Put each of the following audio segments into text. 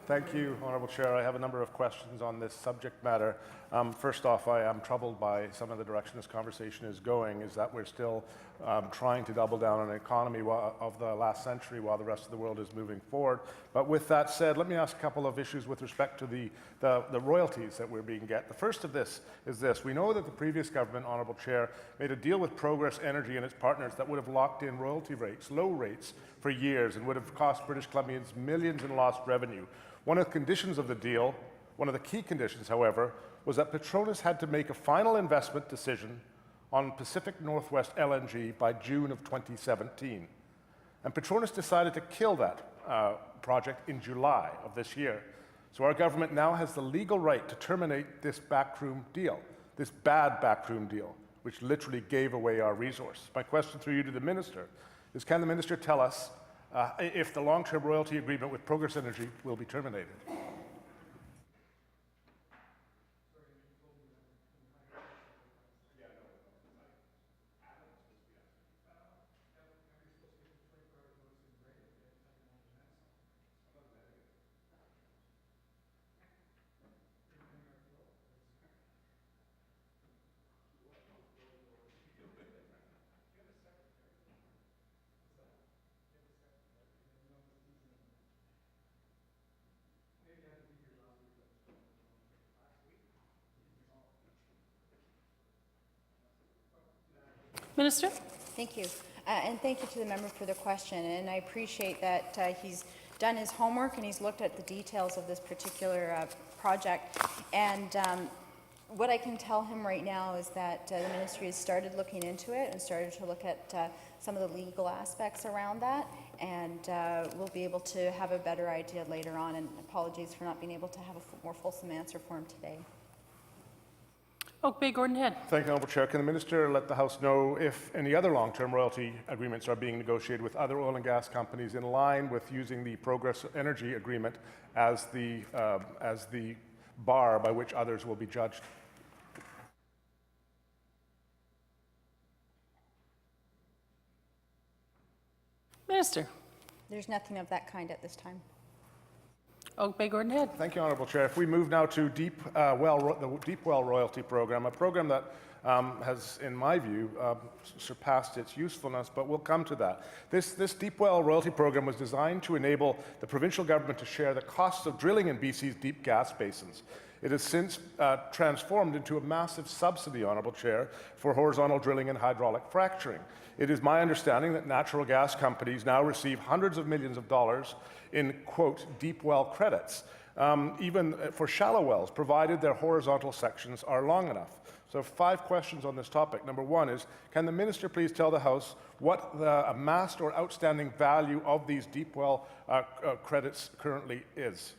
Thank you, Honourable Chair. I have a number of questions on this subject matter. First off, I am troubled by some of the direction this conversation is going, is that we're still trying to double down on an economy of the last century while the rest of the world is moving forward. But with that said, let me ask a couple of issues with respect to the royalties that we're being get. The first of this is this. We know that the previous government, Honourable Chair, made a deal with Progress Energy and its partners that would have locked in royalty rates, low rates, for years and would have cost British Columbians millions in lost revenue. One of the conditions of the deal, one of the key conditions, however, was that Petronas had to make a final investment decision on Pacific Northwest LNG by June of 2017. And Petronas decided to kill that project in July of this year. So our government now has the legal right to terminate this backroom deal, this bad backroom deal, which literally gave away our resource. My question through you to the Minister is, can the Minister tell us if the long-term royalty agreement with Progress Energy will be terminated? Minister. Thank you. And thank you to the member for the question. And I appreciate that he's done his homework and he's looked at the details of this particular project. And what I can tell him right now is that the ministry has started looking into it and started to look at some of the legal aspects around that. And we'll be able to have a better idea later on. And apologies for not being able to have a more fulsome answer for him today. Oak Bay Gordon Head. Thank you, Honourable Chair. Can the Minister let the House know if any other long-term royalty agreements are being negotiated with other oil and gas companies in line with using the Progress Energy agreement as the bar by which others will be judged? Minister. There's nothing of that kind at this time. Oak Bay Gordon Head. Thank you, Honourable Chair. If we move now to the Deep Well Royalty Program, a program that has, in my view, surpassed its usefulness, but we'll come to that. This Deep Well Royalty Program was designed to enable the provincial government to share the costs of drilling in BC's deep gas basins. It has since transformed into a massive subsidy, Honourable Chair, for horizontal drilling and hydraulic fracturing. It is my understanding that natural gas companies now receive hundreds of millions of dollars in, quote, deep well credits, even for shallow wells, provided their horizontal sections are long enough. So 5 questions on this topic. Number 1 is, can the Minister please tell the House what the amassed or outstanding value of these deep well credits currently is?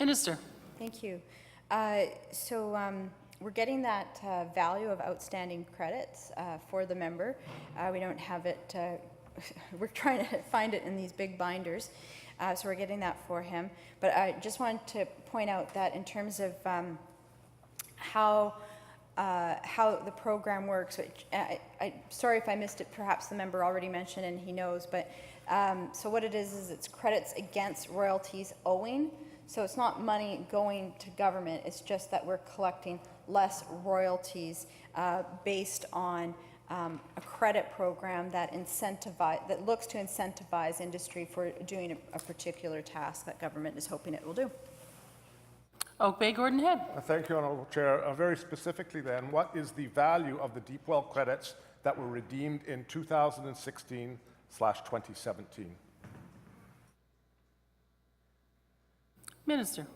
Minister. Thank you. We're getting that value of outstanding credits for the member. We don't have it, we're trying to find it in these big binders, so we're getting that for him. But I just wanted to point out that in terms of how the program works, which sorry if I missed it, perhaps the member already mentioned and he knows, but so what it is it's credits against royalties owing. So it's not money going to government, it's just that we're collecting less royalties based on a credit program that looks to incentivize industry for doing a particular task that government is hoping it will do. Oak Bay Gordon Head. Thank you, Honourable Chair. Very specifically then, what is the value of the deep well credits that were redeemed in 2016/2017? Minister.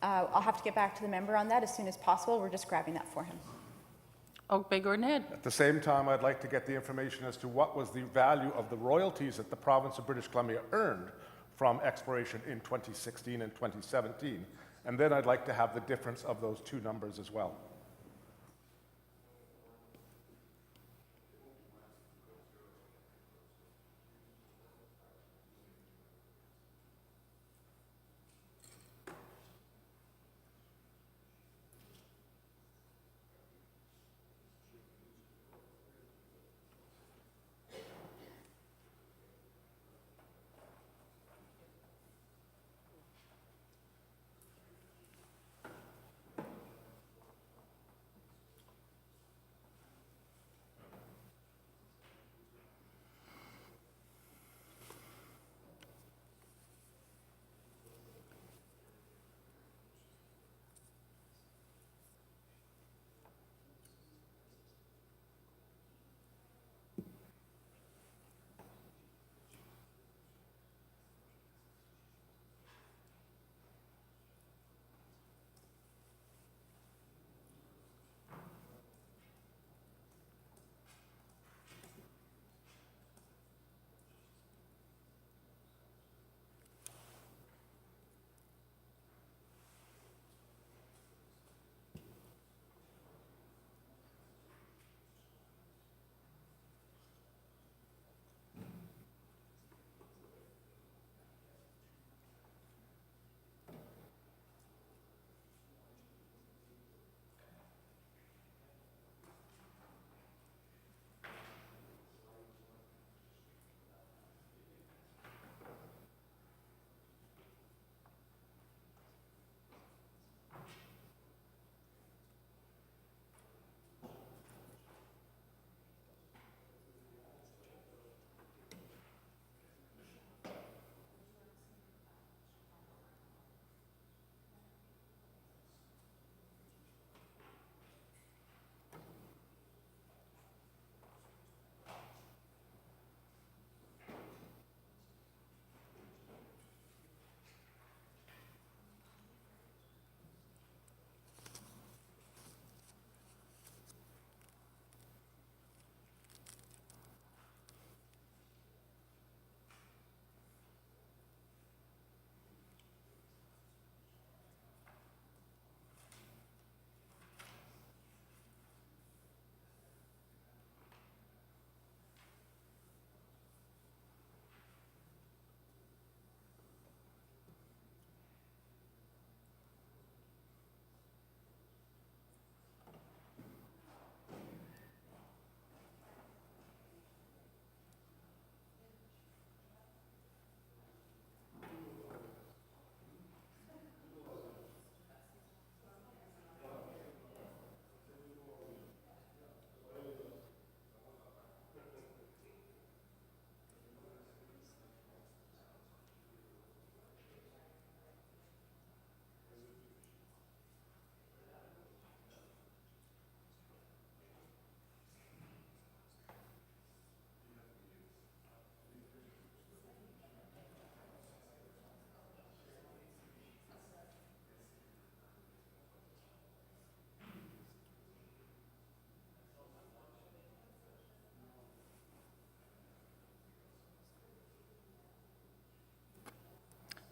I'll have to get back to the member on that as soon as possible. We're just grabbing that for him. Oak Bay Gordon Head. At the same time, I'd like to get the information as to what was the value of the royalties that the province of British Columbia earned from exploration in 2016 and 2017. And then I'd like to have the difference of those two numbers as well.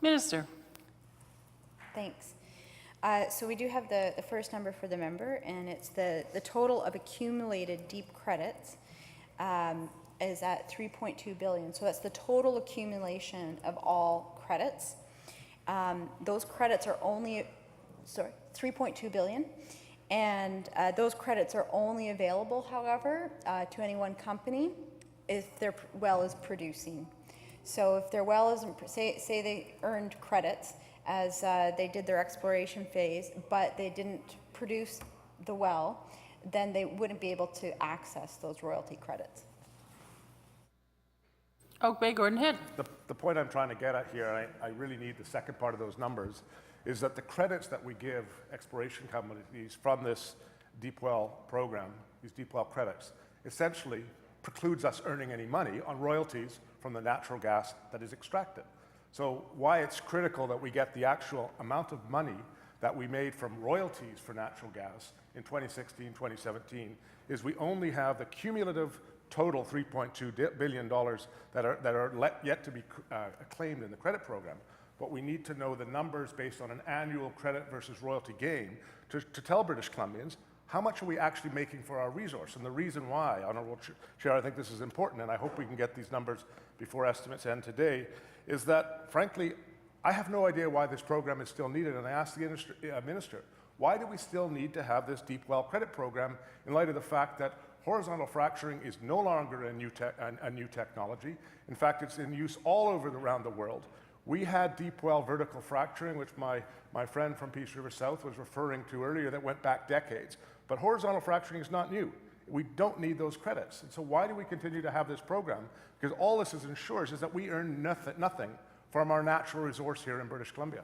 Minister. Thanks. So we do have the first number for the member, and it's the total of accumulated deep credits is at 3.2 billion. So that's the total accumulation of all credits. Those credits are only, 3.2 billion. And those credits are only available, however, to any one company if their well is producing. So if their well isn't, say they earned credits as they did their exploration phase, but they didn't produce the well, then they wouldn't be able to access those royalty credits. Oak Bay Gordon Head. The point I'm trying to get at here, I really need the second part of those numbers, is that the credits that we give exploration companies from this deep well program, these deep well credits, essentially precludes us earning any money on royalties from the natural gas that is extracted. So why it's critical that we get the actual amount of money that we made from royalties for natural gas in 2016, 2017, is we only have the cumulative total $3.2 billion that are yet to be claimed in the credit program. But we need to know the numbers based on an annual credit versus royalty gain to tell British Columbians how much are we actually making for our resource. And the reason why, Honourable Chair, I think this is important, and I hope we can get these numbers before estimates end today, is that, frankly, I have no idea why this program is still needed. And I asked the Minister, why do we still need to have this deep well credit program in light of the fact that horizontal fracturing is no longer a new technology? In fact, it's in use all over around the world. We had deep well vertical fracturing, which my friend from Peace River South was referring to earlier, that went back decades. But horizontal fracturing is not new. We don't need those credits. And so why do we continue to have this program? Because all this ensures is that we earn nothing from our natural resource here in British Columbia.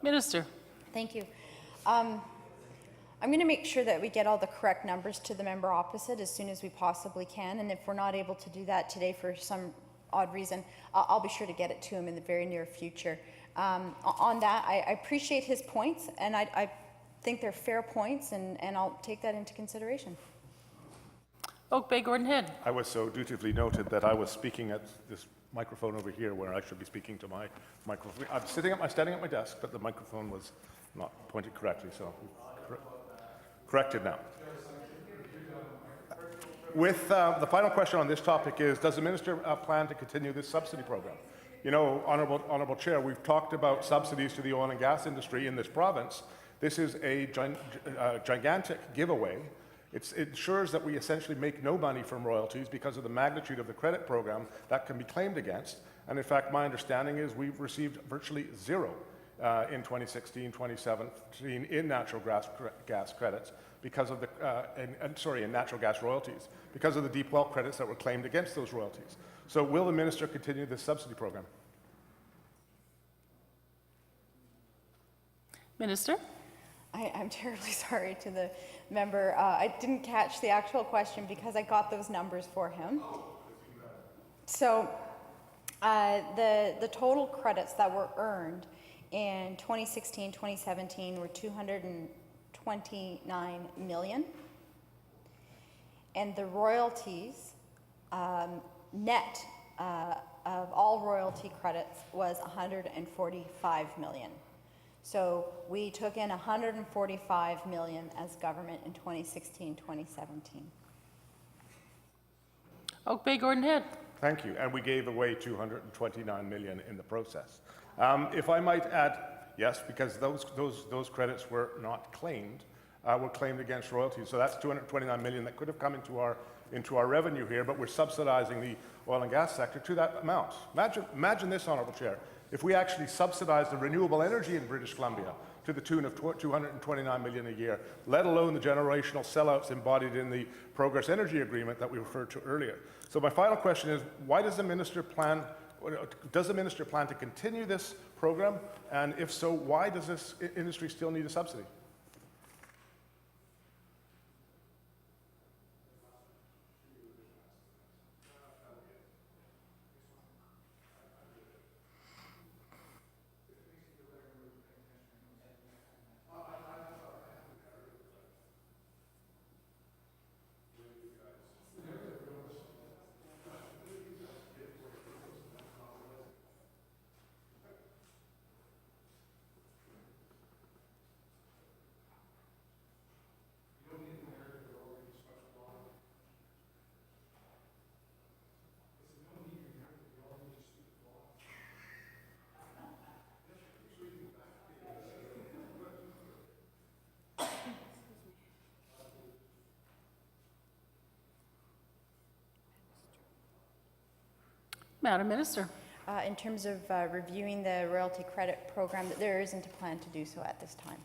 Minister. Thank you. I'm going to make sure that we get all the correct numbers to the member opposite as soon as we possibly can, and if we're not able to do that today for some odd reason, I'll be sure to get it to him in the very near future. On that, I appreciate his points, and I think they're fair points, and I'll take that into consideration. Oak Bay Gordon Head. I was so dutifully noted that I was speaking at this microphone over here where I should be speaking to my microphone. I'm standing at my desk, but the microphone was not pointed correctly, so corrected now. With the final question on this topic is, does the Minister plan to continue this subsidy program? You know, Honourable Chair, we've talked about subsidies to the oil and gas industry in this province. This is a gigantic giveaway. It ensures that we essentially make no money from royalties because of the magnitude of the credit program that can be claimed against. And in fact, my understanding is we've received virtually zero in 2016, 2017 in natural gas credits because of the, in natural gas royalties, because of the deep well credits that were claimed against those royalties. So will the Minister continue this subsidy program? Minister. I'm terribly sorry to the member. I didn't catch the actual question because I got those numbers for him. So the total credits that were earned in 2016, 2017 were 229 million. And the royalties, net of all royalty credits, was 145 million. So we took in 145 million as government in 2016, 2017. Oak Bay Gordon Head. Thank you. And we gave away 229 million in the process. If I might add, yes, because those credits were not claimed, were claimed against royalties. So that's 229 million that could have come into our revenue here, but we're subsidizing the oil and gas sector to that amount. Imagine this, Honourable Chair. If we actually subsidized the renewable energy in British Columbia to the tune of 229 million a year, let alone the generational sellouts embodied in the Progress Energy Agreement that we referred to earlier. So my final question is, why does the Minister plan to continue this program? And if so, why does this industry still need a subsidy? Madam Minister. In terms of reviewing the royalty credit program, that there isn't a plan to do so at this time.